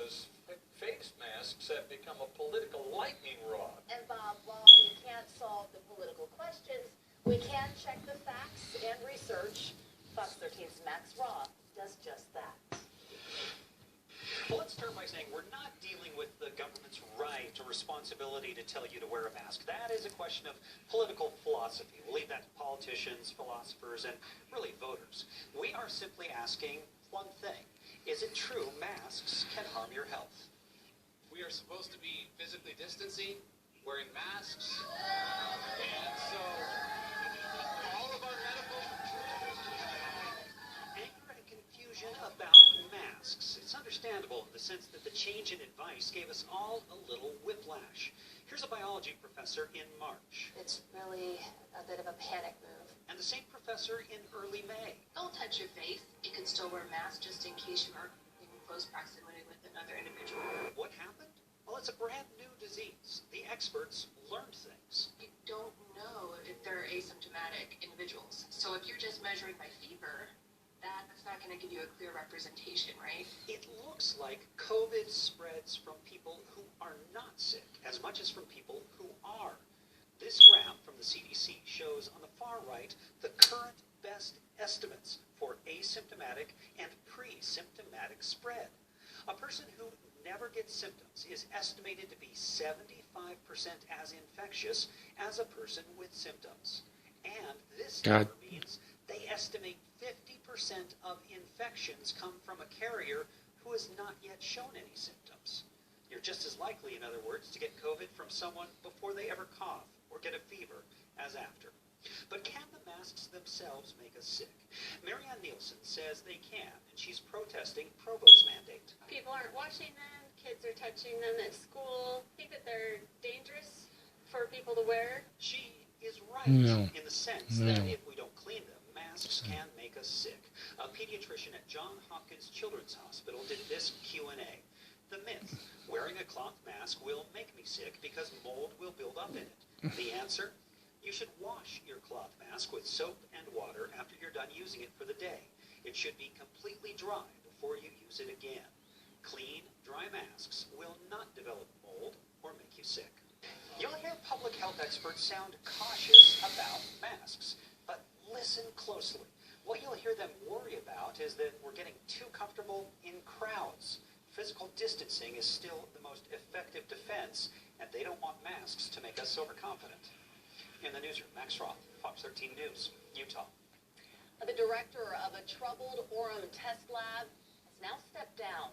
says face masks have become a political lightning rod. And Bob, while we can't solve the political questions, we can check the facts and research. Fox 13's Max Raw does just that. Well, let's start by saying we're not dealing with the government's right or responsibility to tell you to wear a mask. That is a question of political philosophy. We'll leave that to politicians, philosophers, and really voters. We are simply asking one thing. Is it true masks can harm your health? We are supposed to be physically distancing, wearing masks, and so all of our medical... Anger and confusion about masks. It's understandable in the sense that the change in advice gave us all a little whiplash. Here's a biology professor in March. It's really a bit of a panic move. And the same professor in early May. Don't touch your face. You can still wear a mask just in case you are in close proximity with another individual. What happened? Well, it's a brand new disease. The experts learned things. You don't know if they're asymptomatic individuals. So if you're just measuring by fever, that's not going to give you a clear representation, right? It looks like COVID spreads from people who are not sick as much as from people who are. This graph from the CDC shows on the far right the current best estimates for asymptomatic and pre-symptomatic spread. A person who never gets symptoms is estimated to be 75% as infectious as a person with symptoms. And this number means they estimate 50% of infections come from a carrier who has not yet shown any symptoms. You're just as likely, in other words, to get COVID from someone before they ever cough or get a fever as after. But can the masks themselves make us sick? Marianne Nielsen says they can, and she's protesting Provost's mandate. People aren't washing them, kids are touching them at school. I think that they're dangerous for people to wear. She is right in the sense that if we don't clean them, masks can make us sick. A pediatrician at Johns Hopkins Children's Hospital did this Q&A. The myth, wearing a cloth mask will make me sick because mold will build up in it. The answer, you should wash your cloth mask with soap and water after you're done using it for the day. It should be completely dry before you use it again. Clean, dry masks will not develop mold or make you sick. You'll hear public health experts sound cautious about masks, but listen closely. What you'll hear them worry about is that we're getting too comfortable in crowds. Physical distancing is still the most effective defense, and they don't want masks to make us overconfident. In the newsroom, Max Roth, Fox 13 News, Utah. The director of a troubled Orem test lab has now stepped down.